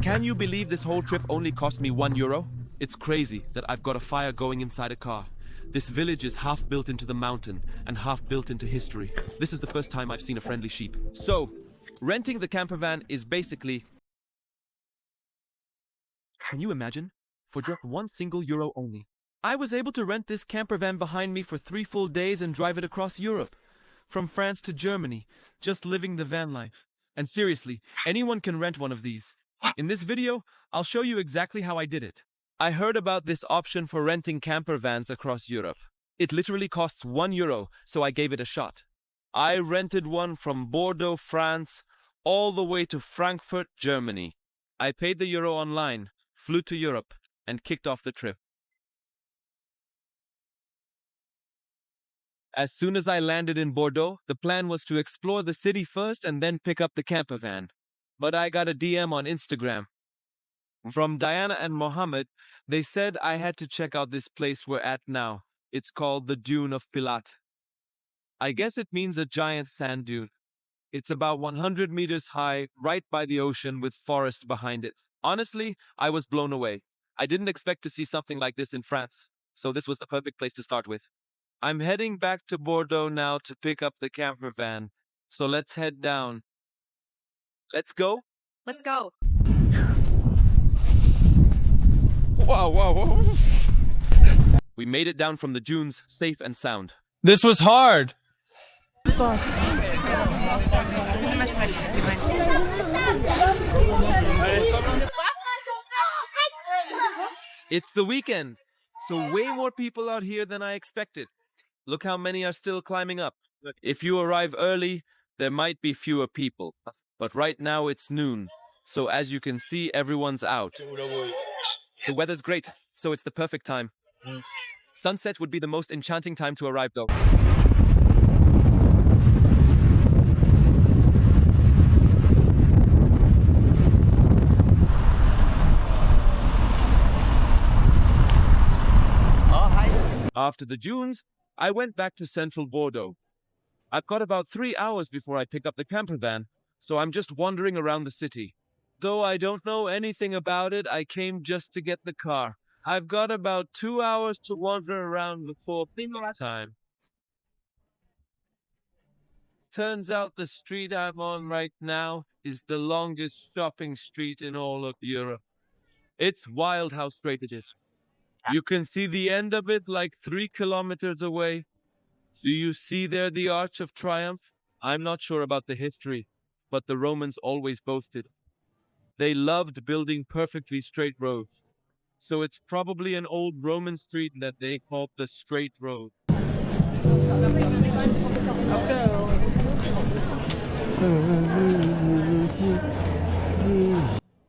Can you believe this whole trip only cost me €1? It's crazy that I've got a fire going inside a car. This village is half built into the mountain and half built into history. This is the first time I've seen a friendly sheep. So, renting the camper van is basically... Can you imagine? For just €1 single only. I was able to rent this camper van behind me for 3 full days and drive it across Europe. From France to Germany, just living the van life. And seriously, anyone can rent one of these. In this video, I'll show you exactly how I did it. I heard about this option for renting camper vans across Europe. It literally costs €1, so I gave it a shot. I rented one from Bordeaux, France, all the way to Frankfurt, Germany. I paid the euro online, flew to Europe, and kicked off the trip. As soon as I landed in Bordeaux, the plan was to explore the city first and then pick up the camper van. But I got a DM on Instagram from Diana and Mohammed. They said I had to check out this place we're at now. It's called the Dune of Pilat. I guess it means a giant sand dune. It's about 100 meters high, right by the ocean with forest behind it. Honestly, I was blown away. I didn't expect to see something like this in France, so this was the perfect place to start with. I'm heading back to Bordeaux now to pick up the camper van, so let's head down. Let's go? Let's go. Wow. We made it down from the dunes, safe and sound. This was hard. It's the weekend, so way more people out here than I expected. Look how many are still climbing up. If you arrive early, there might be fewer people. But right now it's noon, so as you can see, everyone's out. The weather's great, so it's the perfect time. Sunset would be the most enchanting time to arrive though. After the dunes, I went back to central Bordeaux. I've got about 3 hours before I pick up the camper van, so I'm just wandering around the city. Though I don't know anything about it, I came just to get the car. I've got about 2 hours to wander around before time. Turns out the street I'm on right now is the longest shopping street in all of Europe. It's wild how straight it is. You can see the end of it like 3 kilometers away. Do you see there the Arch of Triumph? I'm not sure about the history, but the Romans always boasted. They loved building perfectly straight roads. So it's probably an old Roman street that they called the Straight Road.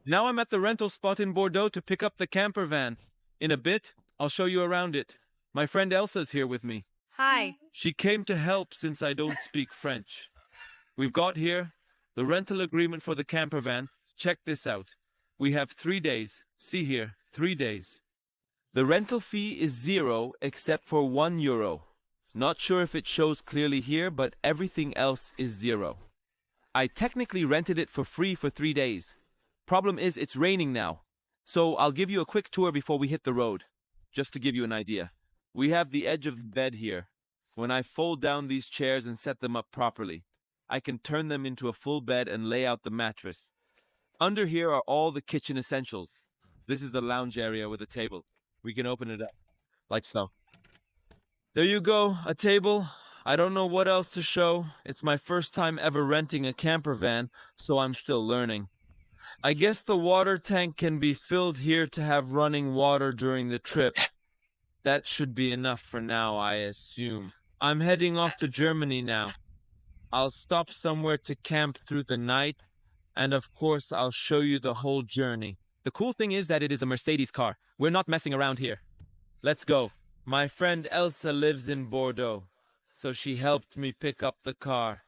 Now I'm at the rental spot in Bordeaux to pick up the camper van. In a bit, I'll show you around it. My friend Elsa's here with me. Hi. She came to help since I don't speak French. We've got here the rental agreement for the camper van. Check this out. We have 3 days. See here, 3 days. The rental fee is 0 except for €1. Not sure if it shows clearly here, but everything else is 0. I technically rented it for free for 3 days. Problem is, it's raining now. So I'll give you a quick tour before we hit the road, just to give you an idea. We have the edge of the bed here. When I fold down these chairs and set them up properly, I can turn them into a full bed and lay out the mattress. Under here are all the kitchen essentials. This is the lounge area with a table. We can open it up, like so. There you go, a table. I don't know what else to show. It's my first time ever renting a camper van, so I'm still learning. I guess the water tank can be filled here to have running water during the trip. That should be enough for now, I assume. I'm heading off to Germany now. I'll stop somewhere to camp through the night, and of course I'll show you the whole journey. The cool thing is that it is a Mercedes car. We're not messing around here. Let's go. My friend Elsa lives in Bordeaux, so she helped me pick up the car.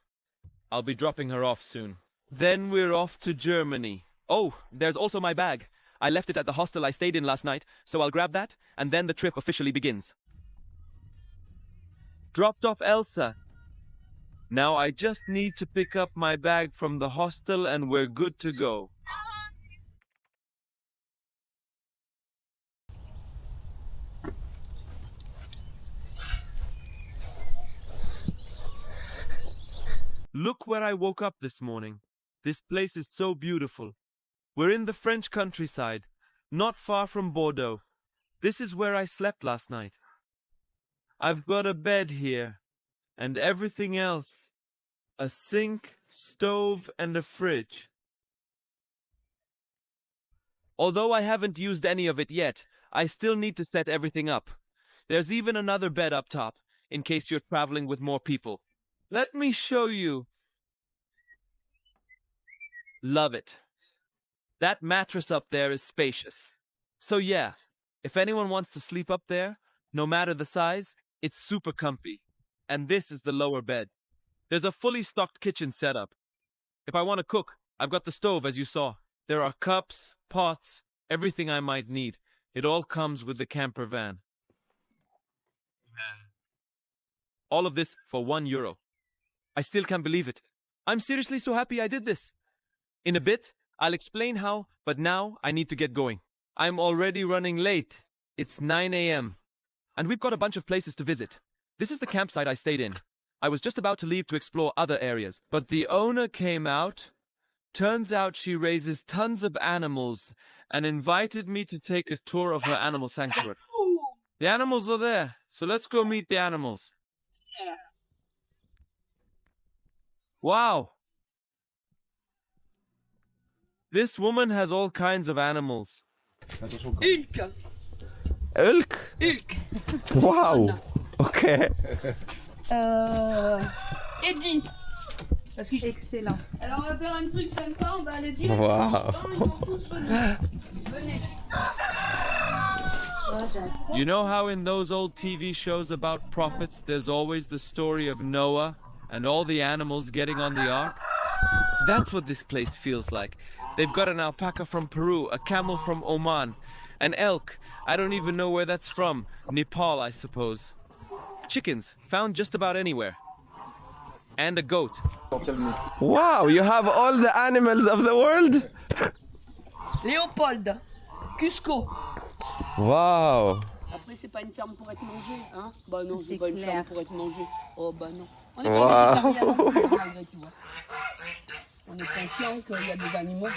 I'll be dropping her off soon. Then we're off to Germany. Oh, there's also my bag. I left it at the hostel I stayed in last night, so I'll grab that, and then the trip officially begins. Dropped off Elsa. Now I just need to pick up my bag from the hostel and we're good to go. Look where I woke up this morning. This place is so beautiful. We're in the French countryside, not far from Bordeaux. This is where I slept last night. I've got a bed here, and everything else. A sink, stove, and a fridge. Although I haven't used any of it yet, I still need to set everything up. There's even another bed up top, in case you're traveling with more people. Let me show you. Love it. That mattress up there is spacious. So yeah, if anyone wants to sleep up there, no matter the size, it's super comfy. And this is the lower bed. There's a fully stocked kitchen setup. If I want to cook, I've got the stove as you saw. There are cups, pots, everything I might need. It all comes with the camper van. All of this for €1. I still can't believe it. I'm seriously so happy I did this. In a bit, I'll explain how, but now I need to get going. I'm already running late. It's 9 a.m. And we've got a bunch of places to visit. This is the campsite I stayed in. I was just about to leave to explore other areas, but the owner came out. Turns out she raises tons of animals and invited me to take a tour of her animal sanctuary. The animals are there, so let's go meet the animals. Wow! This woman has all kinds of animals. Hulk. Hulk? Hulk. Wow. Okay. Eddie. Parce que Excellent. Alors on va faire un truc sympa, on va aller dire. Wow. Ils vont tous venir. Venez. You know how in those old TV shows about prophets, there's always the story of Noah and all the animals getting on the ark? That's what this place feels like. They've got an alpaca from Peru, a camel from Oman, an elk. I don't even know where that's from. Nepal, I suppose. Chickens, found just about anywhere. And a goat. Wow, you have all the animals of the world? Léopold. Cusco. Wow. Après c'est pas une ferme pour être mangée, hein? Bah non, C'est c'est pas une clair. ferme pour être mangée. Oh bah non. On est Wow. pas végétarien non plus, malgré tout. On est conscient qu'il y a des animaux.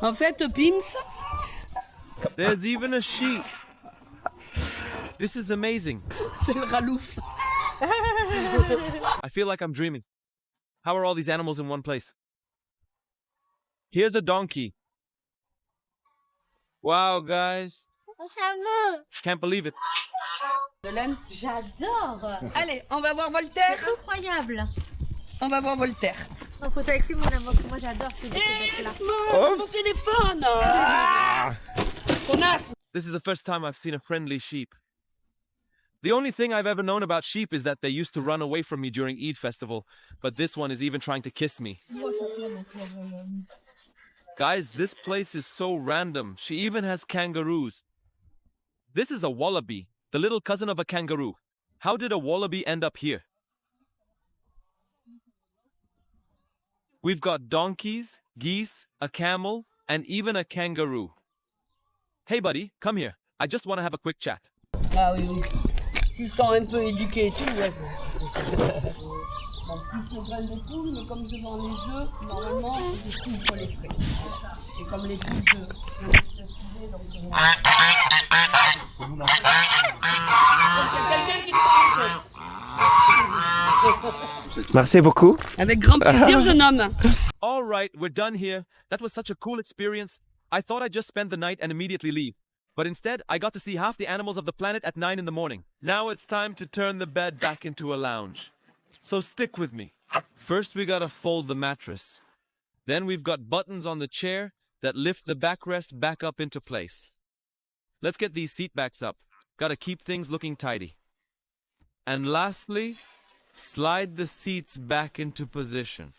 En fait, Pims, There's even a sheep. This is amazing. c'est le ralouf. I feel like I'm dreaming. How are all these animals in one place? Here's a donkey. Wow, guys. Can't believe it. De laine. J'adore. Allez, on va voir Voltaire. C'est incroyable. On va voir Voltaire. En photo avec lui, mon amour, parce que moi j'adore ces bêtes-là. Mon Oops. téléphone. Connasse. This is the first time I've seen a friendly sheep. The only thing I've ever known about sheep is that they used to run away from me during Eid festival, but this one is even trying to kiss me. Guys, this place is so random. She even has kangaroos. This is a wallaby, the little cousin of a kangaroo. How did a wallaby end up here? We've got donkeys, geese, a camel, and even a kangaroo. Hey buddy, come here. I just want to have a quick chat. Ah oui, oui. Tu te sens un peu éduqué et tout, ouais. Bon, plus de graines de poule, mais comme je vends les œufs, normalement, je couvre les frais. Et comme les poules, je les donc il y a quelqu'un qui te fait Merci beaucoup. Avec grand plaisir, jeune homme. All right, we're done here. That was such a cool experience. I thought I'd just spend the night and immediately leave. But instead, I got to see half the animals of the planet at 9 in the morning. Now it's time to turn the bed back into a lounge. So stick with me. First, we gotta fold the mattress. Then we've got buttons on the chair that lift the backrest back up into place. Let's get these seat backs up. Gotta keep things looking tidy. And lastly, slide the seats back into position.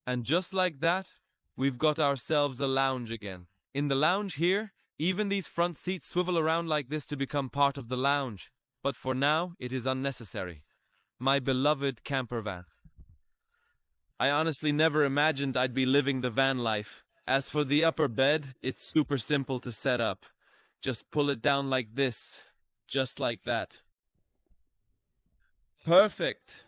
And just like that, we've got ourselves a lounge again. In the lounge here, even these front seats swivel around like this to become part of the lounge. But for now, it is unnecessary. My beloved camper van. I honestly never imagined I'd be living the van life. As for the upper bed, it's super simple to set up. Just pull it down like this. Just like that. Perfect.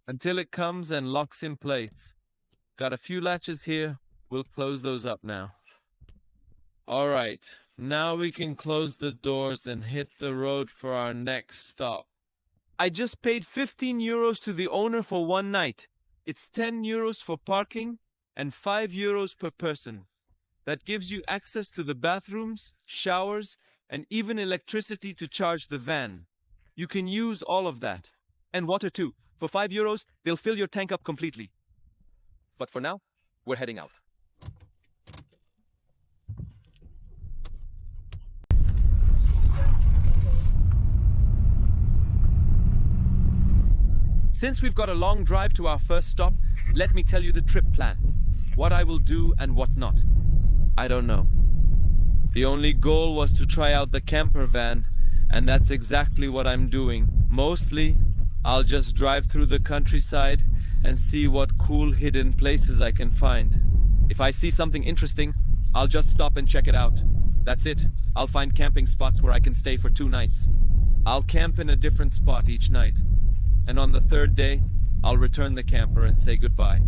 until it comes and locks in place. Got a few latches here. We'll close those up now. All right, now we can close the doors and hit the road for our next stop. I just paid 15 euros to the owner for one night. It's 10 euros for parking and 5 euros per person. That gives you access to the bathrooms, showers, and even electricity to charge the van. You can use all of that. And water too. For 5 euros, they'll fill your tank up completely. But for now, we're heading out. Since we've got a long drive to our first stop, let me tell you the trip plan. What I will do and what not. I don't know. The only goal was to try out the camper van, and that's exactly what I'm doing. Mostly, I'll just drive through the countryside and see what cool hidden places I can find. If I see something interesting, I'll just stop and check it out. That's it. I'll find camping spots where I can stay for 2 nights. I'll camp in a different spot each night. And on the 3rd day, I'll return the camper and say goodbye.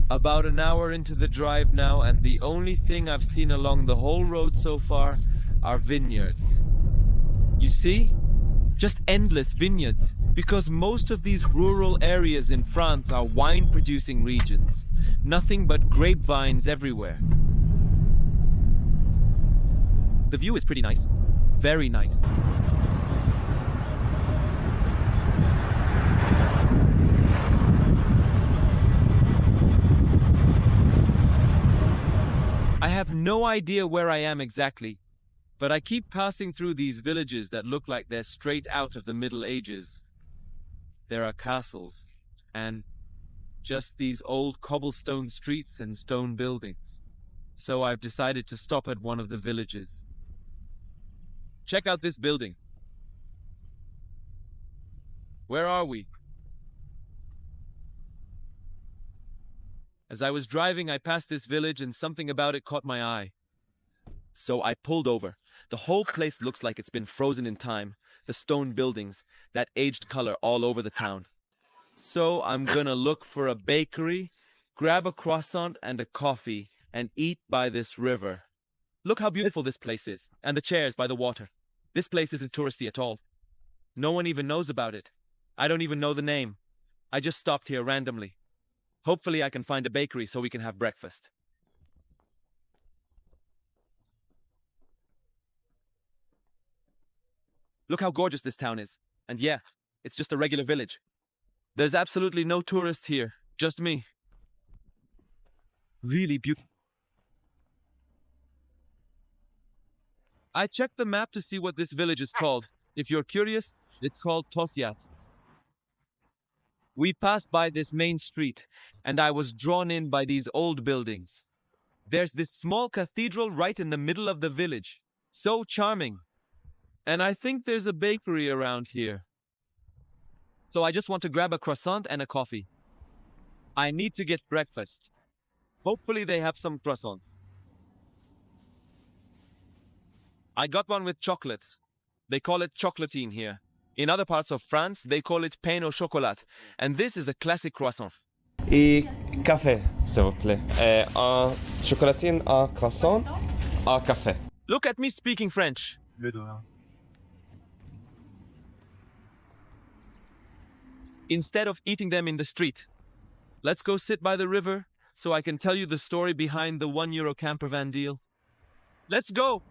About an hour into the drive now, and the only thing I've seen along the whole road so far are vineyards. You see? Just endless vineyards, because most of these rural areas in France are wine-producing regions. Nothing but grapevines everywhere. The view is pretty nice. Very nice. I have no idea where I am exactly, but I keep passing through these villages that look like they're straight out of the Middle Ages. There are castles, and just these old cobblestone streets and stone buildings. So I've decided to stop at one of the villages. Check out this building. Where are we? As I was driving, I passed this village and something about it caught my eye. So I pulled over. The whole place looks like it's been frozen in time. The stone buildings, that aged color all over the town. So I'm gonna look for a bakery, grab a croissant and a coffee, and eat by this river. Look how beautiful this place is, and the chairs by the water. This place isn't touristy at all. No one even knows about it. I don't even know the name. I just stopped here randomly. Hopefully I can find a bakery so we can have breakfast. Look how gorgeous this town is. And yeah, it's just a regular village. There's absolutely no tourists here, just me. Really beautiful. I checked the map to see what this village is called. If you're curious, it's called Tosiat. We passed by this main street, and I was drawn in by these old buildings. There's this small cathedral right in the middle of the village. So charming. And I think there's a bakery around here. So I just want to grab a croissant and a coffee. I need to get breakfast. Hopefully they have some croissants. I got one with chocolate. They call it chocolatine here. In other parts of France, they call it pain au chocolat. And this is a classic croissant. Et café, s'il vous plaît. Un chocolatine, un croissant, un café. Look at me speaking French. Instead of eating them in the street. Let's go sit by the river so I can tell you the story behind the €1 camper van deal. Let's go!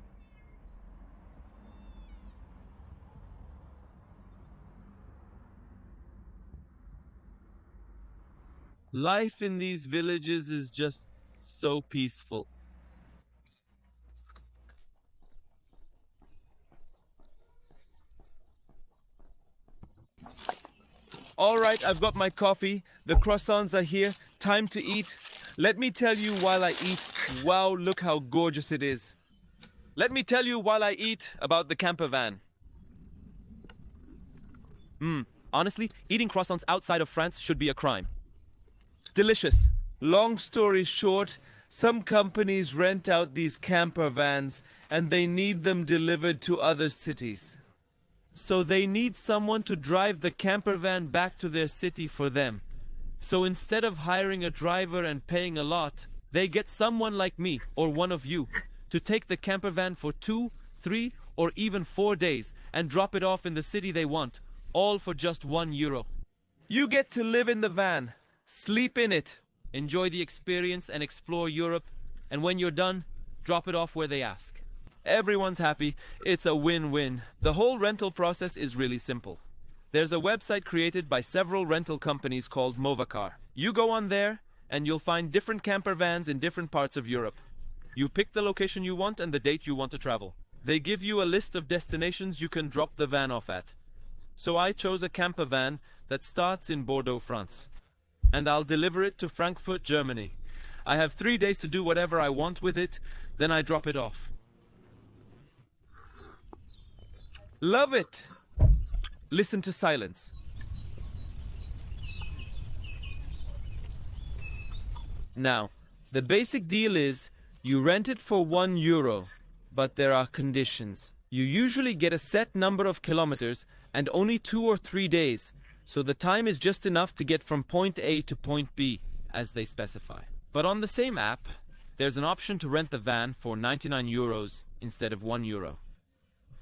Life in these villages is just so peaceful. All right, I've got my coffee. The croissants are here. Time to eat. Let me tell you while I eat. Wow, look how gorgeous it is. Let me tell you while I eat about the camper van. Honestly, eating croissants outside of France should be a crime. Delicious. Long story short, some companies rent out these camper vans and they need them delivered to other cities. So they need someone to drive the camper van back to their city for them. So instead of hiring a driver and paying a lot, they get someone like me or one of you to take the camper van for 2, 3, or even 4 days and drop it off in the city they want, all for just €1. You get to live in the van, sleep in it, enjoy the experience and explore Europe, and when you're done, drop it off where they ask. Everyone's happy. It's a win-win. The whole rental process is really simple. There's a website created by several rental companies called MOVA. You go on there and you'll find different camper vans in different parts of Europe. You pick the location you want and the date you want to travel. They give you a list of destinations you can drop the van off at. So I chose a camper van that starts in Bordeaux, France. And I'll deliver it to Frankfurt, Germany. I have 3 days to do whatever I want with it, then I drop it off. Love it! Listen to silence. Now, the basic deal is you rent it for €1, but there are conditions. You usually get a set number of kilometers and only 2 or 3 days, so the time is just enough to get from point A to point B, as they specify. But on the same app, there's an option to rent the van for €99 instead of €1.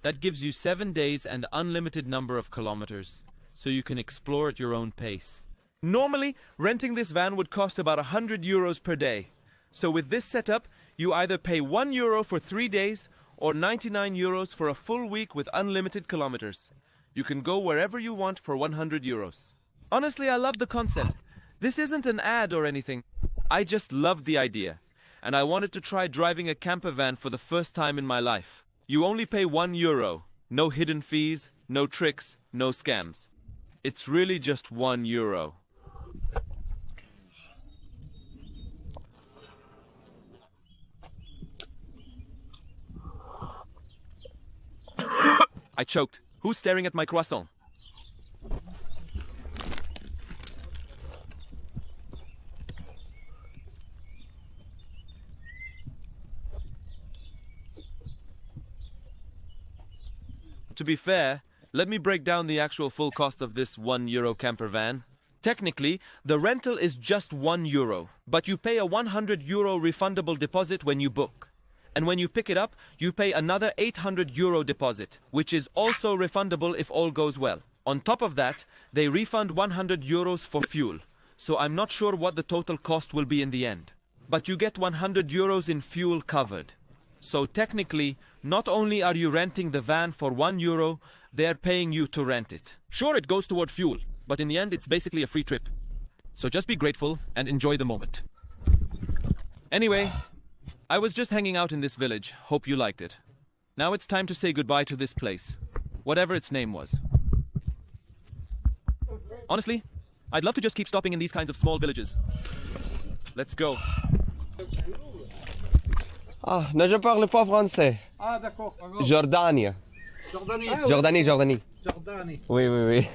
That gives you 7 days and unlimited number of kilometers, so you can explore at your own pace. Normally, renting this van would cost about €100 per day. So with this setup, you either pay €1 for 3 days or €99 for a full week with unlimited kilometers. You can go wherever you want for €100. Honestly, I love the concept. This isn't an ad or anything. I just loved the idea, and I wanted to try driving a camper van for the first time in my life. You only pay €1. No hidden fees, no tricks, no scams. It's really just €1. I choked. Who's staring at my croissant? To be fair, let me break down the actual full cost of this €1 camper van. Technically, the rental is just €1, but you pay a €100 refundable deposit when you book. And when you pick it up, you pay another €800 deposit, which is also refundable if all goes well. On top of that, they refund €100 for fuel, so I'm not sure what the total cost will be in the end. But you get €100 in fuel covered. So technically, not only are you renting the van for €1, they're paying you to rent it. Sure, it goes toward fuel, but in the end, it's basically a free trip. So just be grateful and enjoy the moment. Anyway, I was just hanging out in this village. Hope you liked it. Now it's time to say goodbye to this place, whatever its name was. Honestly, I'd love to just keep stopping in these kinds of small villages. Let's go. Ah, ne, je parle pas français. Ah, d'accord. Jordanie. Jordanie. Jordanie, Jordanie. Jordanie. Oui, oui, oui.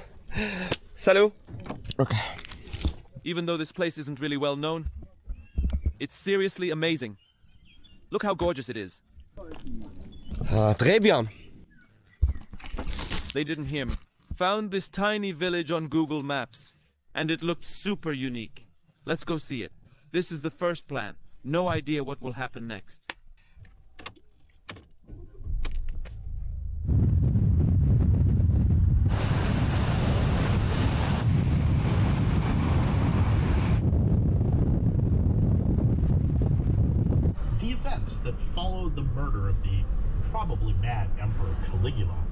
Salut. Okay. Even though this place isn't really well known, it's seriously amazing. Look how gorgeous it is. Ah, très bien. They didn't hear me. Found this tiny village on Google Maps, and it looked super unique. Let's go see it. This is the first plan. No idea what will happen next. The events that followed the murder of the probably mad Emperor Caligula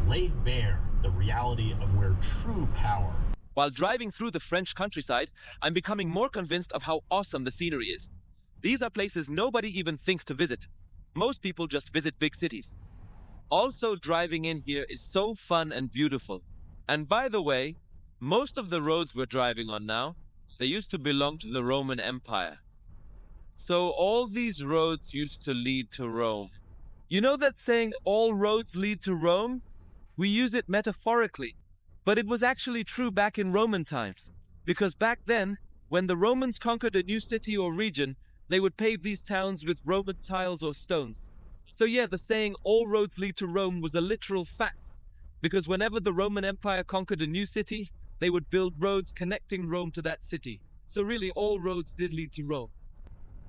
laid bare the reality of where true power. While driving through the French countryside, I'm becoming more convinced of how awesome the scenery is. These are places nobody even thinks to visit. Most people just visit big cities. Also, driving in here is so fun and beautiful. And by the way, most of the roads we're driving on now, they used to belong to the Roman Empire. So all these roads used to lead to Rome. You know that saying, all roads lead to Rome? We use it metaphorically. But it was actually true back in Roman times, because back then, when the Romans conquered a new city or region, they would pave these towns with Roman tiles or stones. So yeah, the saying, all roads lead to Rome, was a literal fact, because whenever the Roman Empire conquered a new city, they would build roads connecting Rome to that city. So really, all roads did lead to Rome.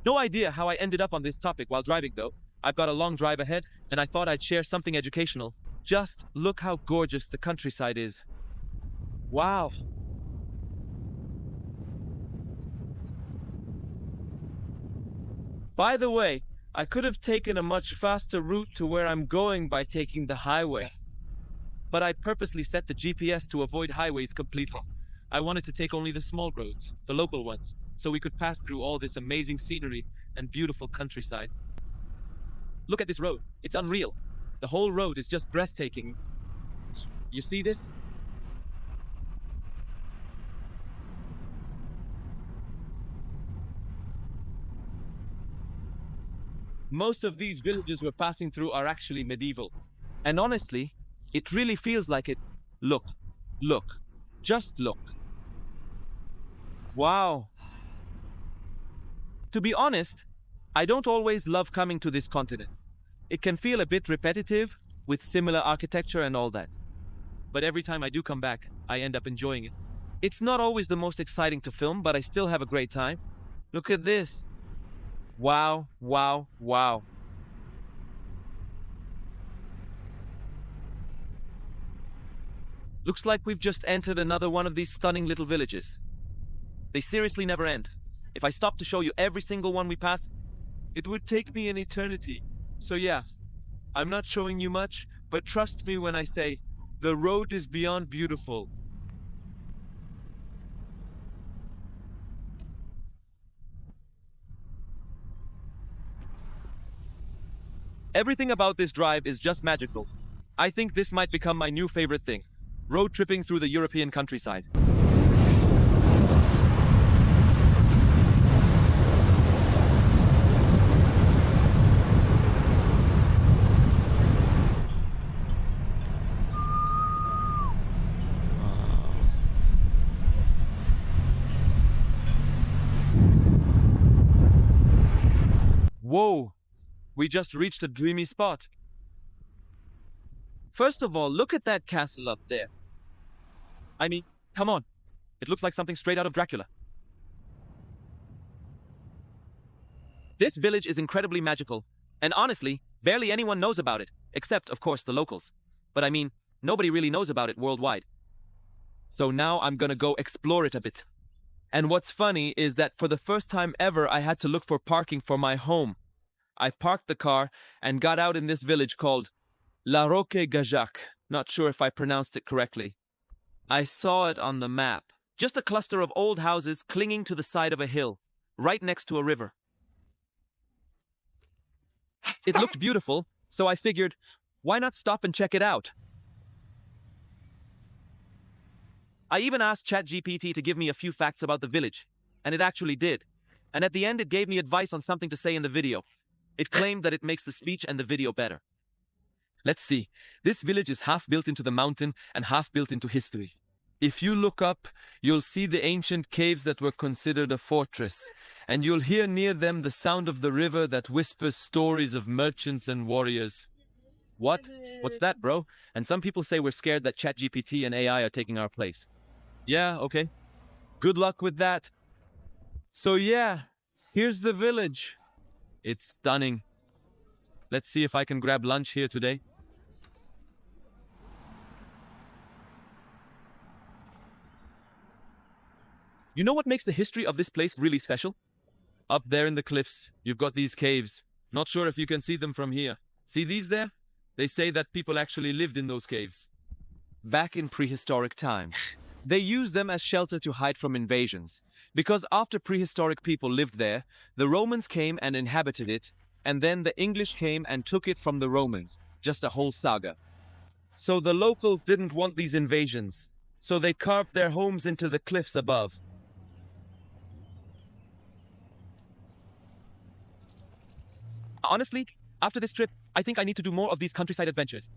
No idea how I ended up on this topic while driving though. I've got a long drive ahead, and I thought I'd share something educational. Just look how gorgeous the countryside is. Wow. By the way, I could have taken a much faster route to where I'm going by taking the highway. But I purposely set the GPS to avoid highways completely. I wanted to take only the small roads, the local ones, so we could pass through all this amazing scenery and beautiful countryside. Look at this road. It's unreal. The whole road is just breathtaking. You see this? Most of these villages we're passing through are actually medieval. And honestly, it really feels like it. Look. Look. Just look. Wow. To be honest, I don't always love coming to this continent. It can feel a bit repetitive, with similar architecture and all that. But every time I do come back, I end up enjoying it. It's not always the most exciting to film, but I still have a great time. Look at this. Wow, wow, wow. Looks like we've just entered another one of these stunning little villages. They seriously never end. If I stopped to show you every single one we pass, it would take me an eternity. So yeah, I'm not showing you much, but trust me when I say, the road is beyond beautiful. Everything about this drive is just magical. I think this might become my new favorite thing. Road tripping through the European countryside. Whoa! We just reached a dreamy spot. First of all, look at that castle up there. I mean, come on. It looks like something straight out of Dracula. This village is incredibly magical, and honestly, barely anyone knows about it, except, of course, the locals. But I mean, nobody really knows about it worldwide. So now I'm gonna go explore it a bit. And what's funny is that for the first time ever, I had to look for parking for my home. I parked the car and got out in this village called La Roque Gajac. Not sure if I pronounced it correctly. I saw it on the map. Just a cluster of old houses clinging to the side of a hill, right next to a river. It looked beautiful, so I figured, why not stop and check it out? I even asked ChatGPT to give me a few facts about the village, and it actually did. And at the end, it gave me advice on something to say in the video. It claimed that it makes the speech and the video better. Let's see. This village is half built into the mountain and half built into history. If you look up, you'll see the ancient caves that were considered a fortress, and you'll hear near them the sound of the river that whispers stories of merchants and warriors. What? What's that, bro? And some people say we're scared that ChatGPT and AI are taking our place. Yeah, okay. Good luck with that. So yeah, here's the village. It's stunning. Let's see if I can grab lunch here today. You know what makes the history of this place really special? Up there in the cliffs, you've got these caves. Not sure if you can see them from here. See these there? They say that people actually lived in those caves. Back in prehistoric times. They used them as shelter to hide from invasions. Because after prehistoric people lived there, the Romans came and inhabited it, and then the English came and took it from the Romans. Just a whole saga. So the locals didn't want these invasions, so they carved their homes into the cliffs above. Honestly, after this trip, I think I need to do more of these countryside adventures.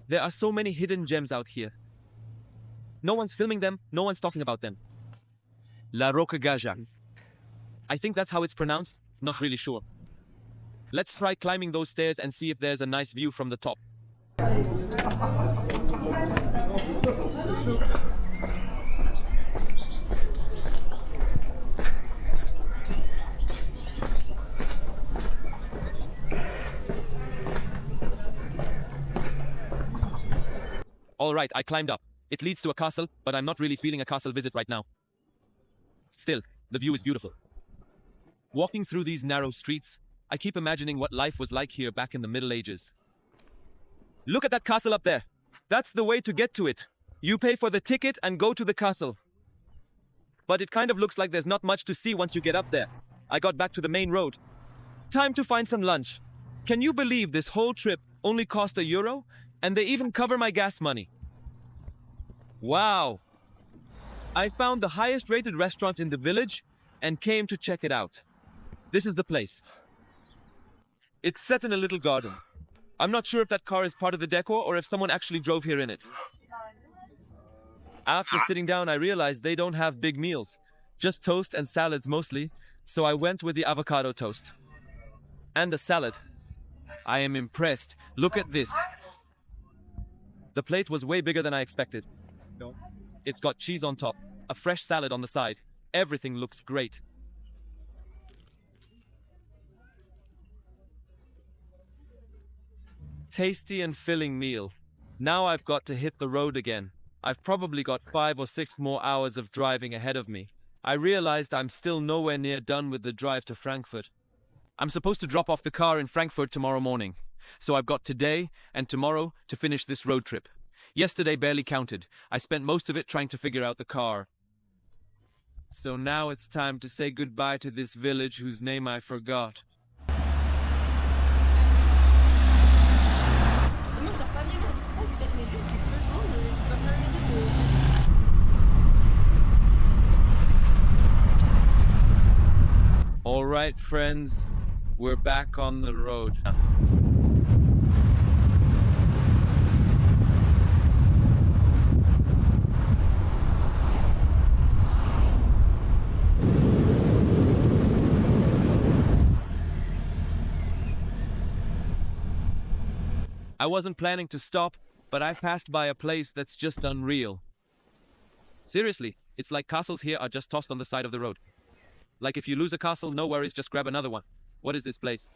There are so many hidden gems out here. No one's filming them, no one's talking about them. La Roca Gaja. I think that's how it's pronounced, not really sure. Let's try climbing those stairs and see if there's a nice view from the top. Alright, I climbed up. It leads to a castle, but I'm not really feeling a castle visit right now. Still, the view is beautiful. Walking through these narrow streets, I keep imagining what life was like here back in the Middle Ages. Look at that castle up there. That's the way to get to it. You pay for the ticket and go to the castle. But it kind of looks like there's not much to see once you get up there. I got back to the main road. Time to find some lunch. Can you believe this whole trip only cost €1? And they even cover my gas money. Wow. I found the highest rated restaurant in the village and came to check it out. This is the place. It's set in a little garden. I'm not sure if that car is part of the decor or if someone actually drove here in it. After sitting down, I realized they don't have big meals. Just toast and salads mostly, so I went with the avocado toast. And a salad. I am impressed. Look at this. The plate was way bigger than I expected. It's got cheese on top, a fresh salad on the side. Everything looks great. Tasty and filling meal. Now I've got to hit the road again. I've probably got 5 or 6 more hours of driving ahead of me. I realized I'm still nowhere near done with the drive to Frankfurt. I'm supposed to drop off the car in Frankfurt tomorrow morning. So I've got today and tomorrow to finish this road trip. Yesterday barely counted. I spent most of it trying to figure out the car. So now it's time to say goodbye to this village whose name I forgot. Moi, je dors pas vraiment avec ça, mais juste j'ai besoin de. J'ai pas vraiment envie de. All right, friends, we're back on the road. I wasn't planning to stop, but I passed by a place that's just unreal. Seriously, it's like castles here are just tossed on the side of the road. Like if you lose a castle, no worries, just grab another one. What is this place?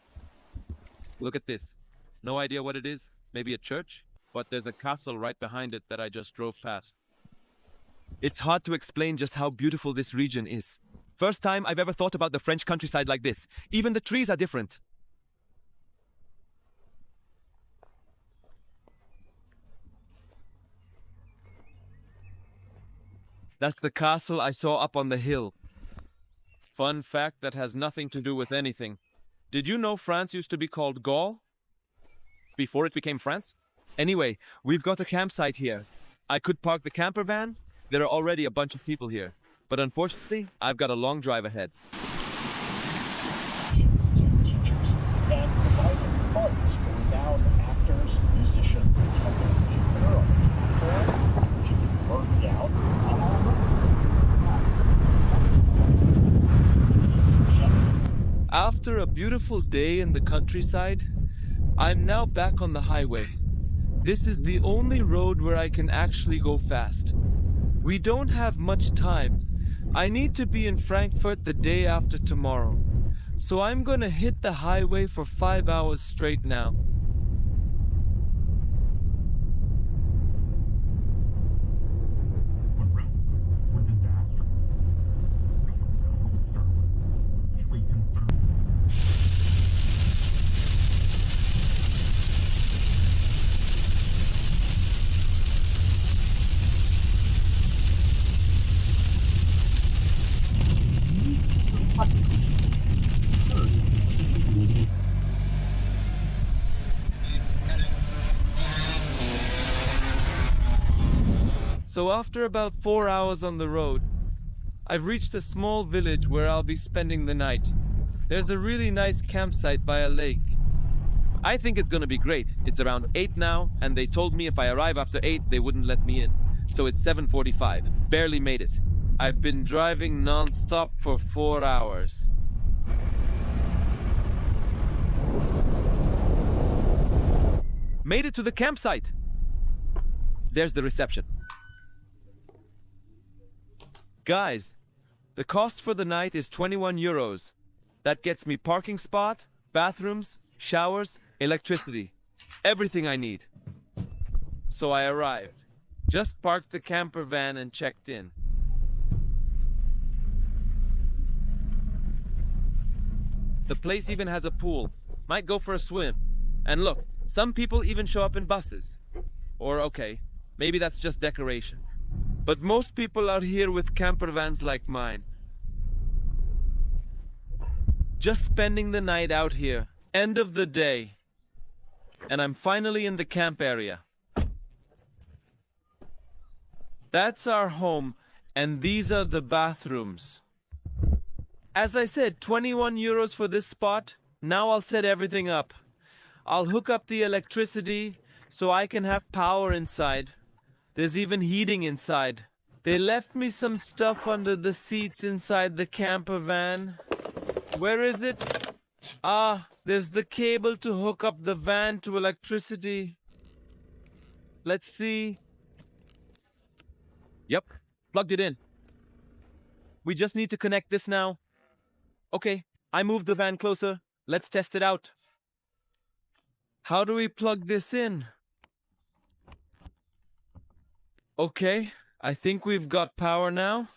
Look at this. No idea what it is. Maybe a church? But there's a castle right behind it that I just drove past. It's hard to explain just how beautiful this region is. First time I've ever thought about the French countryside like this. Even the trees are different. That's the castle I saw up on the hill. Fun fact that has nothing to do with anything. Did you know France used to be called Gaul? Before it became France? Anyway, we've got a campsite here. I could park the camper van. There are already a bunch of people here. But unfortunately, I've got a long drive ahead. To teachers and providing funds for renowned actors, musicians, entrepreneur, which have been burned down on our roads. After a beautiful day in the countryside, I'm now back on the highway. This is the only road where I can actually go fast. We don't have much time. I need to be in Frankfurt the day after tomorrow. So I'm gonna hit the highway for 5 hours straight now. So after about 4 hours on the road, I've reached a small village where I'll be spending the night. There's a really nice campsite by a lake. I think it's gonna be great. It's around 8 now, and they told me if I arrive after 8, they wouldn't let me in. so it's 7:45. Barely made it. I've been driving non-stop for 4 hours. Made it to the campsite. There's the reception. Guys, the cost for the night is 21 euros. That gets me parking spot, bathrooms, showers, electricity. Everything I need. So I arrived. Just parked the camper van and checked in. The place even has a pool. Might go for a swim. And look, some people even show up in buses. Or okay, maybe that's just decoration. But most people are here with camper vans like mine. Just spending the night out here. End of the day. And I'm finally in the camp area. That's our home, and these are the bathrooms. As I said, 21 euros for this spot. Now I'll set everything up. I'll hook up the electricity so I can have power inside. There's even heating inside. They left me some stuff under the seats inside the camper van. Where is it? Ah, there's the cable to hook up the van to electricity. Let's see. Yep, plugged it in. We just need to connect this now. Okay, I moved the van closer. Let's test it out. How do we plug this in? Okay, I think we've got power now.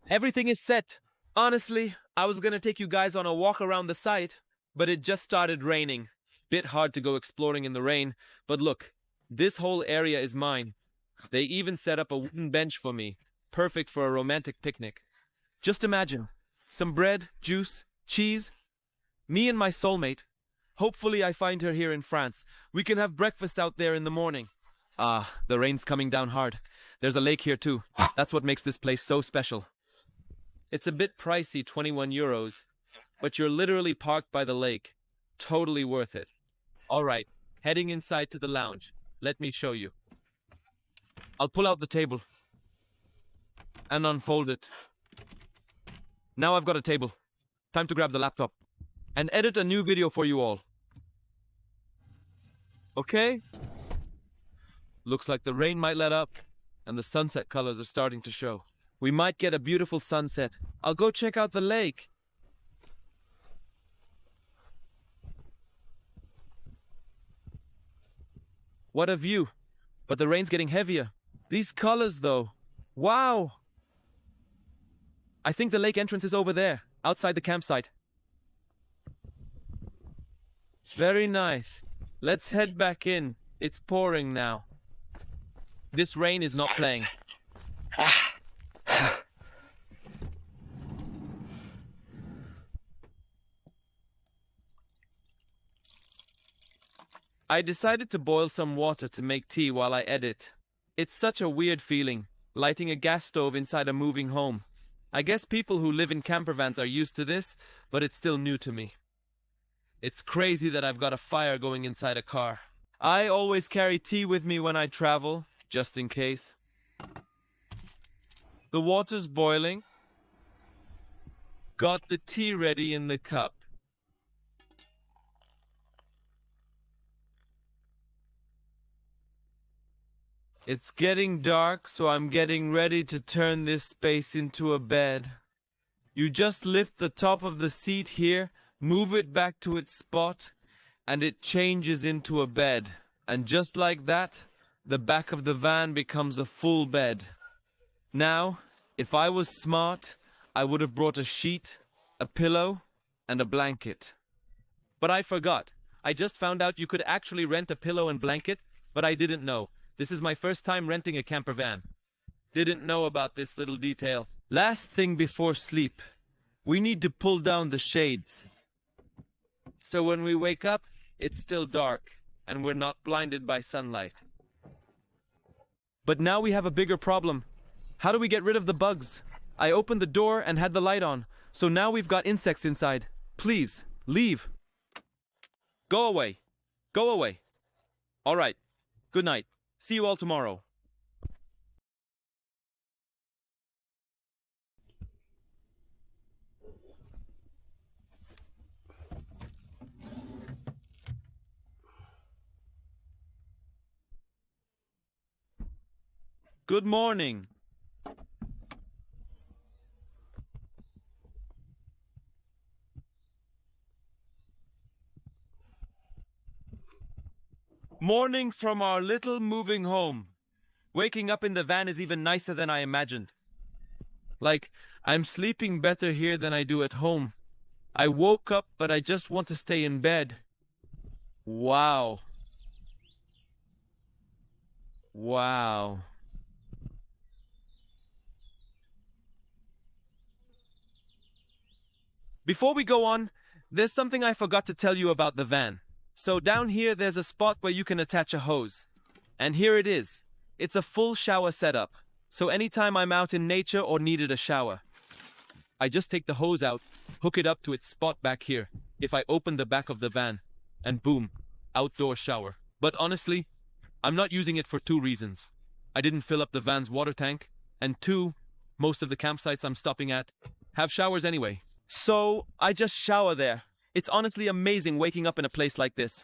Everything is set. Honestly, I was gonna take you guys on a walk around the site, but it just started raining. Bit hard to go exploring in the rain, but look, this whole area is mine. They even set up a wooden bench for me, perfect for a romantic picnic. Just imagine, some bread, juice, cheese, me and my soulmate. Hopefully I find her here in France. We can have breakfast out there in the morning. Ah, the rain's coming down hard. There's a lake here too. That's what makes this place so special. It's a bit pricey, 21 euros, but you're literally parked by the lake. Totally worth it. All right, heading inside to the lounge. Let me show you. I'll pull out the table and unfold it. Now I've got a table. Time to grab the laptop and edit a new video for you all. Okay? Looks like the rain might let up and the sunset colors are starting to show. We might get a beautiful sunset. I'll go check out the lake. What a view. But the rain's getting heavier. These colors though. Wow! I think the lake entrance is over there, outside the campsite. Very nice. Let's head back in. It's pouring now. This rain is not playing. I decided to boil some water to make tea while I edit. It's such a weird feeling, lighting a gas stove inside a moving home. I guess people who live in camper vans are used to this, but it's still new to me. It's crazy that I've got a fire going inside a car. I always carry tea with me when I travel, just in case. The water's boiling. Got the tea ready in the cup. It's getting dark, so I'm getting ready to turn this space into a bed. You just lift the top of the seat here, move it back to its spot, and it changes into a bed. And just like that, the back of the van becomes a full bed. Now, if I was smart, I would have brought a sheet, a pillow, and a blanket. But I forgot. I just found out you could actually rent a pillow and blanket, but I didn't know. This is my first time renting a camper van. Didn't know about this little detail. Last thing before sleep, we need to pull down the shades. So when we wake up, it's still dark, and we're not blinded by sunlight. But now we have a bigger problem. How do we get rid of the bugs? I opened the door and had the light on, so now we've got insects inside. Please, leave. Go away. Go away. All right. Good night. See you all tomorrow. Good morning. Morning from our little moving home. Waking up in the van is even nicer than I imagined. Like, I'm sleeping better here than I do at home. I woke up, but I just want to stay in bed. Wow. Wow. Before we go on, there's something I forgot to tell you about the van. So down here, there's a spot where you can attach a hose. And here it is. It's a full shower setup. So anytime I'm out in nature or needed a shower, I just take the hose out, hook it up to its spot back here. If I open the back of the van, and boom, outdoor shower. But honestly, I'm not using it for two reasons. I didn't fill up the van's water tank, and two, most of the campsites I'm stopping at have showers anyway. So I just shower there. It's honestly amazing waking up in a place like this.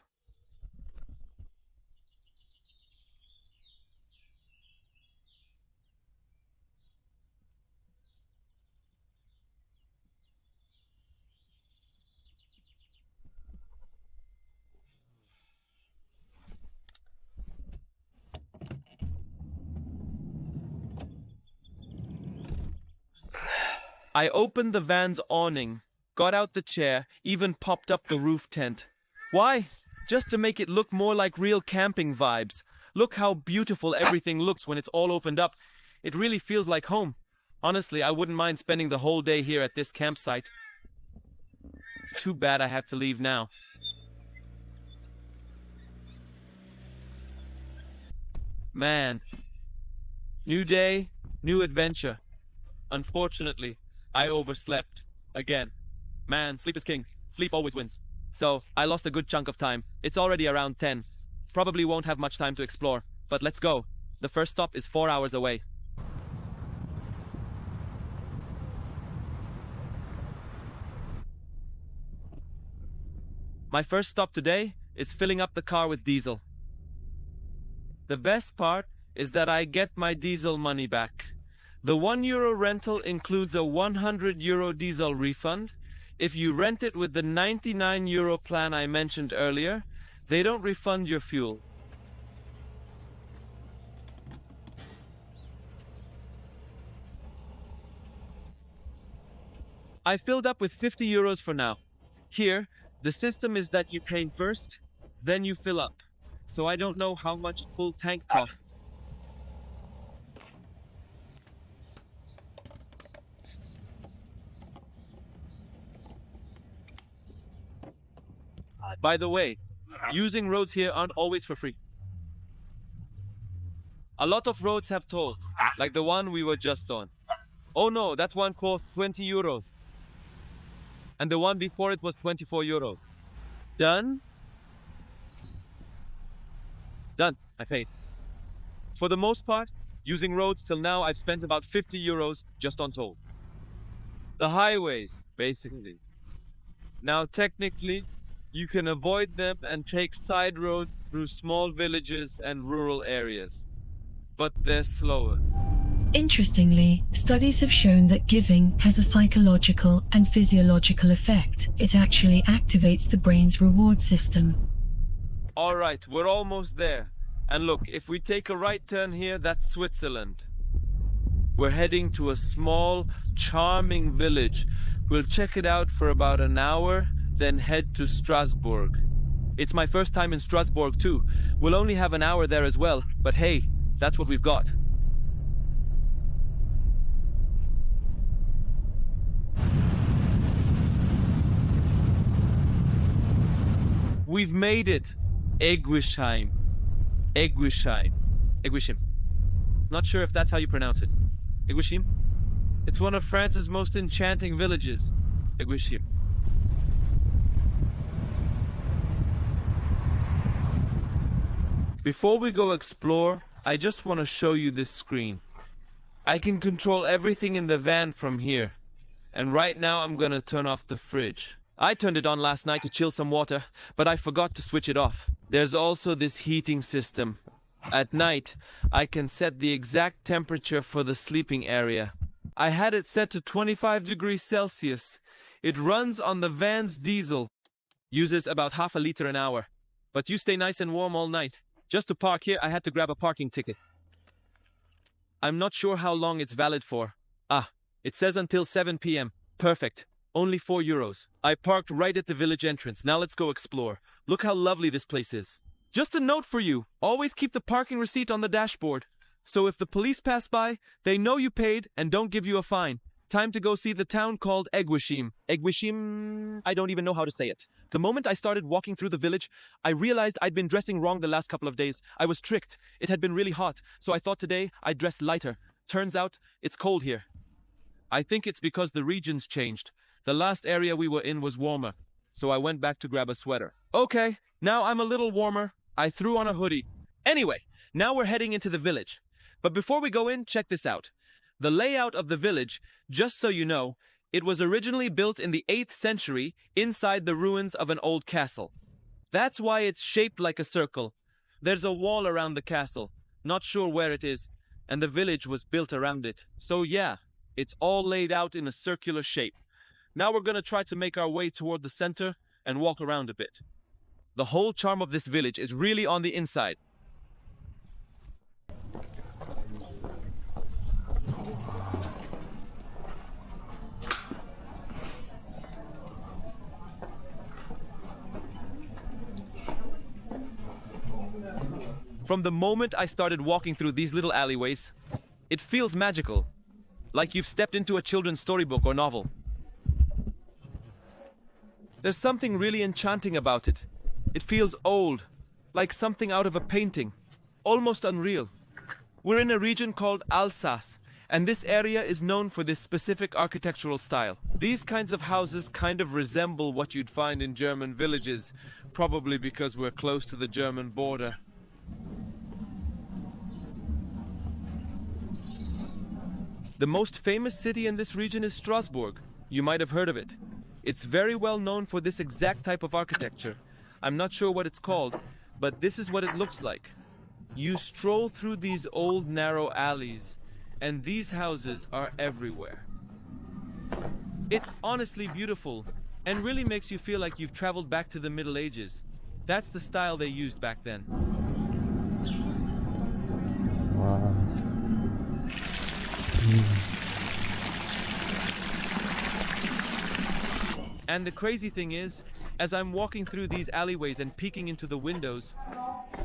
I opened the van's awning, got out the chair, even popped up the roof tent. Why? Just to make it look more like real camping vibes. Look how beautiful everything looks when it's all opened up. It really feels like home. Honestly, I wouldn't mind spending the whole day here at this campsite. Too bad I have to leave now. Man. New day, new adventure. Unfortunately, I overslept. Again. Man, sleep is king. Sleep always wins. So, I lost a good chunk of time. It's already around 10. Probably won't have much time to explore. But let's go. The first stop is 4 hours away. My first stop today is filling up the car with diesel. The best part is that I get my diesel money back. The €1 rental includes a €100 diesel refund. If you rent it with the €99 plan I mentioned earlier, they don't refund your fuel. I filled up with €50 for now. Here, the system is that you pay first, then you fill up. So I don't know how much a full tank costs. By the way, using roads here aren't always for free. A lot of roads have tolls, like the one we were just on. Oh no, that one cost €20. And the one before it was €24. Done? Done, I paid. For the most part, using roads till now I've spent about €50 just on toll. The highways, basically. Now technically, you can avoid them and take side roads through small villages and rural areas. But they're slower. Interestingly, studies have shown that giving has a psychological and physiological effect. It actually activates the brain's reward system. Alright, we're almost there. And look, if we take a right turn here, that's Switzerland. We're heading to a small, charming village. We'll check it out for about an hour, then head to Strasbourg. It's my first time in Strasbourg too. We'll only have an hour there as well, but hey, that's what we've got. We've made it. Egwisheim. Egwisheim. Not sure if that's how you pronounce it. Egwisheim? It's one of France's most enchanting villages. Egwisheim. Before we go explore, I just want to show you this screen. I can control everything in the van from here. And right now I'm gonna turn off the fridge. I turned it on last night to chill some water, but I forgot to switch it off. There's also this heating system. At night, I can set the exact temperature for the sleeping area. I had it set to 25 degrees Celsius. It runs on the van's diesel. Uses about half a liter an hour. But you stay nice and warm all night. Just to park here, I had to grab a parking ticket. I'm not sure how long it's valid for. Ah, it says until 7 p.m. Perfect. Only €4. I parked right at the village entrance. Now let's go explore. Look how lovely this place is. Just a note for you. Always keep the parking receipt on the dashboard. So if the police pass by, they know you paid and don't give you a fine. Time to go see the town called Egwishim. Egwishim? I don't even know how to say it. The moment I started walking through the village, I realized I'd been dressing wrong the last couple of days. I was tricked. It had been really hot, so I thought today I'd dress lighter. Turns out, it's cold here. I think it's because the region's changed. The last area we were in was warmer, so I went back to grab a sweater. Okay, now I'm a little warmer. I threw on a hoodie. Anyway, now we're heading into the village. But before we go in, check this out. The layout of the village, just so you know, it was originally built in the 8th century inside the ruins of an old castle. That's why it's shaped like a circle. There's a wall around the castle, not sure where it is, and the village was built around it. So yeah, it's all laid out in a circular shape. Now we're gonna try to make our way toward the center and walk around a bit. The whole charm of this village is really on the inside. From the moment I started walking through these little alleyways, it feels magical, like you've stepped into a children's storybook or novel. There's something really enchanting about it. It feels old, like something out of a painting, almost unreal. We're in a region called Alsace, and this area is known for this specific architectural style. These kinds of houses kind of resemble what you'd find in German villages, probably because we're close to the German border. The most famous city in this region is Strasbourg. You might have heard of it. It's very well known for this exact type of architecture. I'm not sure what it's called, but this is what it looks like. You stroll through these old narrow alleys, and these houses are everywhere. It's honestly beautiful, and really makes you feel like you've traveled back to the Middle Ages. That's the style they used back then. And the crazy thing is, as I'm walking through these alleyways and peeking into the windows,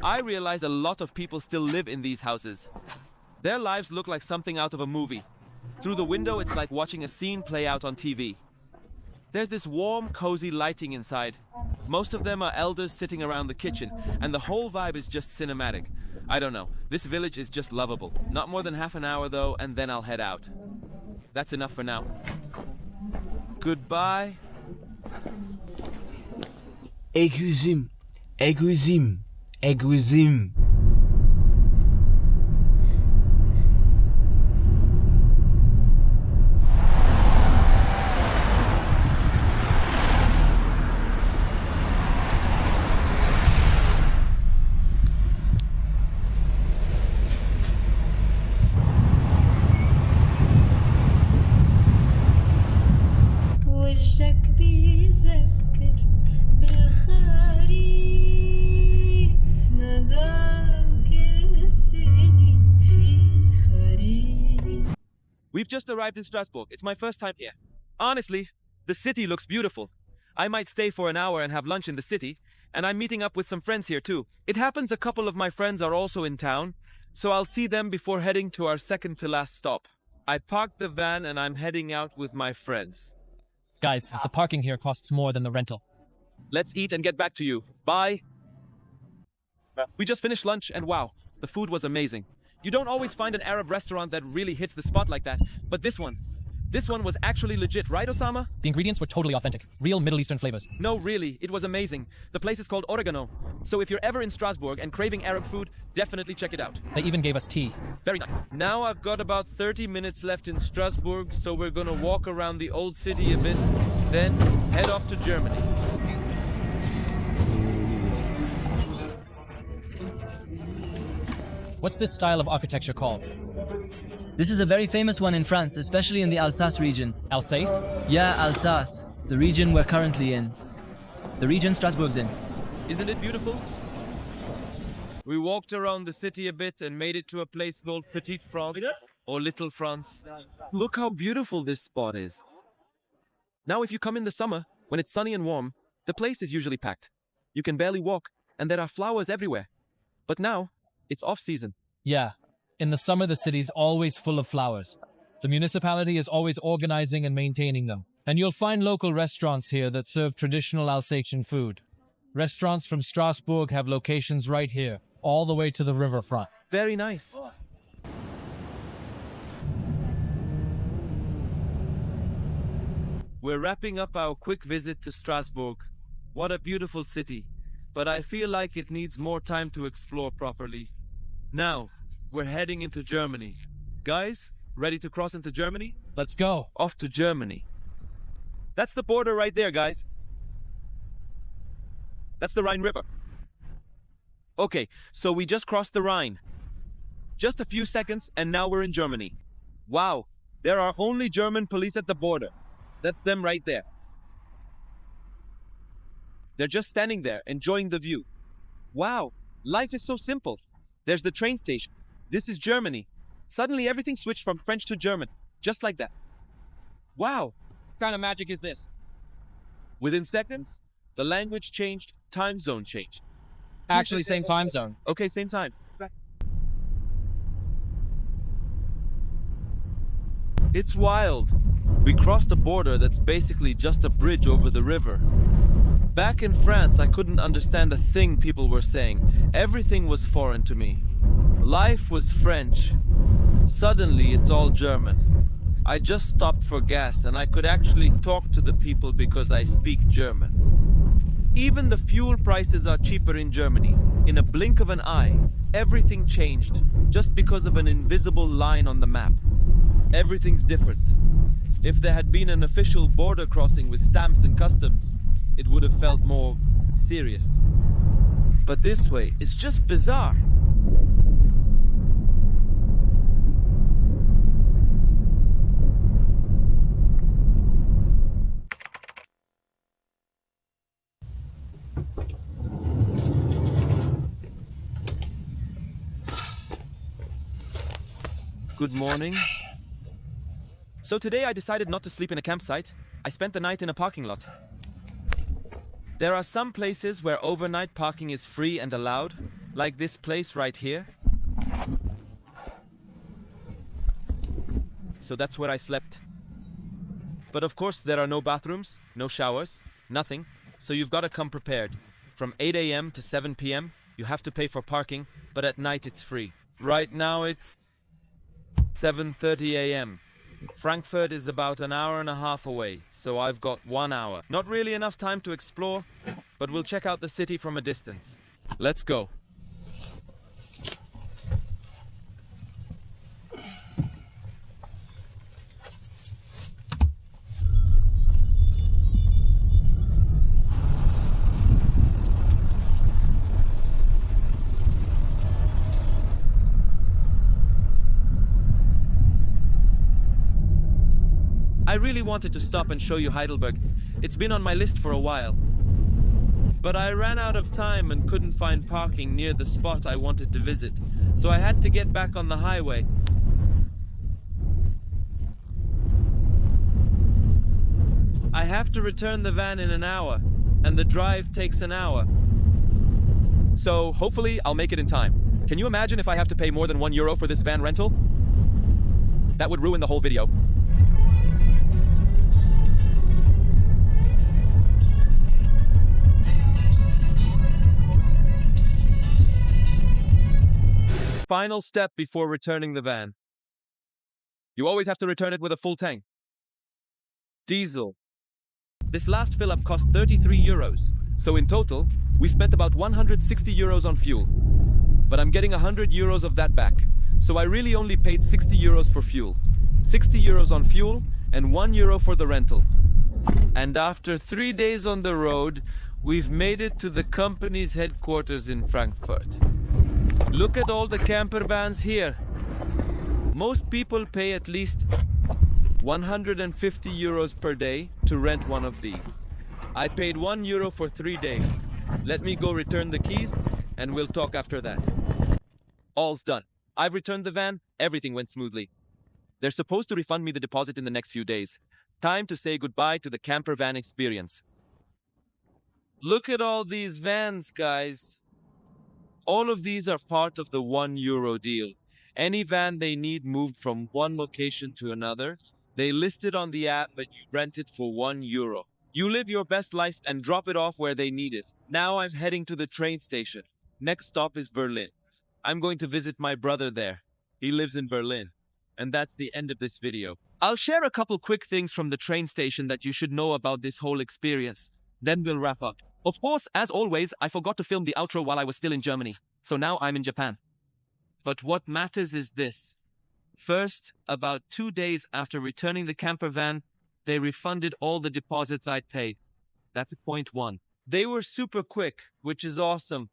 I realize a lot of people still live in these houses. Their lives look like something out of a movie. Through the window, it's like watching a scene play out on TV. There's this warm, cozy lighting inside. Most of them are elders sitting around the kitchen, and the whole vibe is just cinematic. I don't know, this village is just lovable. Not more than half an hour though, and then I'll head out. That's enough for now. Goodbye. Eguzim, Eguzim, Eguzim. We've just arrived in Strasbourg. It's my first time here. Honestly, the city looks beautiful. I might stay for an hour and have lunch in the city, and I'm meeting up with some friends here too. It happens a couple of my friends are also in town, so I'll see them before heading to our second to last stop. I parked the van and I'm heading out with my friends. Guys, the parking here costs more than the rental. Let's eat and get back to you. Bye. We just finished lunch and wow, the food was amazing. You don't always find an Arab restaurant that really hits the spot like that, but this one was actually legit, right, Osama? The ingredients were totally authentic. Real Middle Eastern flavors. No, really, it was amazing. The place is called Oregano. So if you're ever in Strasbourg and craving Arab food, definitely check it out. They even gave us tea. Very nice. Now I've got about 30 minutes left in Strasbourg, so we're gonna walk around the old city a bit, then head off to Germany. What's this style of architecture called? This is a very famous one in France, especially in the Alsace region. Alsace? Yeah, Alsace, the region we're currently in. The region Strasbourg's in. Isn't it beautiful? We walked around the city a bit and made it to a place called Petite France, or Little France. Look how beautiful this spot is. Now if you come in the summer, when it's sunny and warm, the place is usually packed. You can barely walk, and there are flowers everywhere. But now, it's off-season. Yeah. In the summer, the city's always full of flowers. The municipality is always organizing and maintaining them. And you'll find local restaurants here that serve traditional Alsatian food. Restaurants from Strasbourg have locations right here, all the way to the riverfront. Very nice. We're wrapping up our quick visit to Strasbourg. What a beautiful city. But I feel like it needs more time to explore properly. Now, we're heading into Germany. Guys, ready to cross into Germany? Let's go. Off to Germany. That's the border right there, guys. That's the Rhine River. Okay, so we just crossed the Rhine. Just a few seconds and now we're in Germany. Wow, there are only German police at the border. That's them right there. They're just standing there, enjoying the view. Wow, life is so simple. There's the train station. This is Germany. Suddenly everything switched from French to German, just like that. Wow. What kind of magic is this? Within seconds, the language changed, time zone changed. Actually, same time zone. Okay, same time. It's wild. We crossed a border that's basically just a bridge over the river. Back in France, I couldn't understand a thing people were saying. Everything was foreign to me. Life was French. Suddenly, it's all German. I just stopped for gas and I could actually talk to the people because I speak German. Even the fuel prices are cheaper in Germany. In a blink of an eye, everything changed just because of an invisible line on the map. Everything's different. If there had been an official border crossing with stamps and customs, it would have felt more serious. But this way, it's just bizarre. Good morning. So today I decided not to sleep in a campsite. I spent the night in a parking lot. There are some places where overnight parking is free and allowed, like this place right here. So that's where I slept. But of course there are no bathrooms, no showers, nothing, so you've got to come prepared. From 8 a.m. to 7 p.m. you have to pay for parking, but at night it's free. Right now it's 7:30 a.m. Frankfurt is about an hour and a half away, so I've got 1 hour. Not really enough time to explore, but we'll check out the city from a distance. Let's go. I really wanted to stop and show you Heidelberg. It's been on my list for a while. But I ran out of time and couldn't find parking near the spot I wanted to visit, so I had to get back on the highway. I have to return the van in an hour, and the drive takes an hour. So hopefully I'll make it in time. Can you imagine if I have to pay more than €1 for this van rental? That would ruin the whole video. Final step before returning the van. You always have to return it with a full tank. Diesel. This last fill-up cost €33, so in total, we spent about €160 on fuel. But I'm getting €100 of that back, so I really only paid €60 for fuel. €60 on fuel and €1 for the rental. And after 3 days on the road, we've made it to the company's headquarters in Frankfurt. Look at all the camper vans here. Most people pay at least 150 euros per day to rent one of these. I paid €1 for 3 days. Let me go return the keys and we'll talk after that. All's done. I've returned the van. Everything went smoothly. They're supposed to refund me the deposit in the next few days. Time to say goodbye to the camper van experience. Look at all these vans, guys. All of these are part of the €1 deal. Any van they need moved from one location to another, they list it on the app, but you rent it for €1. You live your best life and drop it off where they need it. Now I'm heading to the train station. Next stop is Berlin. I'm going to visit my brother there. He lives in Berlin. And that's the end of this video. I'll share a couple quick things from the train station that you should know about this whole experience. Then we'll wrap up. Of course, as always, I forgot to film the outro while I was still in Germany. So now I'm in Japan. But what matters is this. First, about 2 days after returning the camper van, they refunded all the deposits I'd paid. That's point one. They were super quick, which is awesome.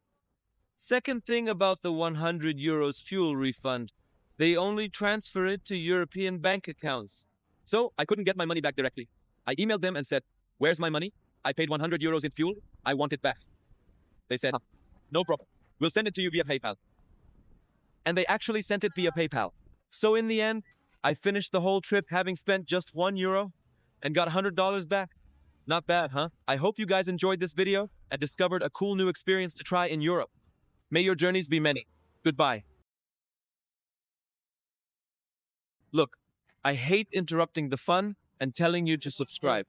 Second thing about the €100 fuel refund. They only transfer it to European bank accounts. So I couldn't get my money back directly. I emailed them and said, "Where's my money? I paid €100 in fuel. I want it back." They said, "No problem. We'll send it to you via PayPal." And they actually sent it via PayPal. So in the end, I finished the whole trip having spent just €1 and got $100 back. Not bad, huh? I hope you guys enjoyed this video and discovered a cool new experience to try in Europe. May your journeys be many. Goodbye. Look, I hate interrupting the fun and telling you to subscribe.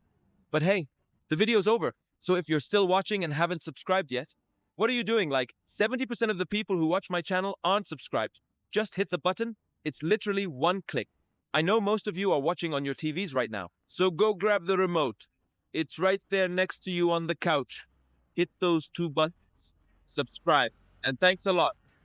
But hey, the video's over. So if you're still watching and haven't subscribed yet, what are you doing? Like 70% of the people who watch my channel aren't subscribed. Just hit the button. It's literally one click. I know most of you are watching on your TVs right now. So go grab the remote. It's right there next to you on the couch. Hit those 2 buttons. Subscribe. And thanks a lot.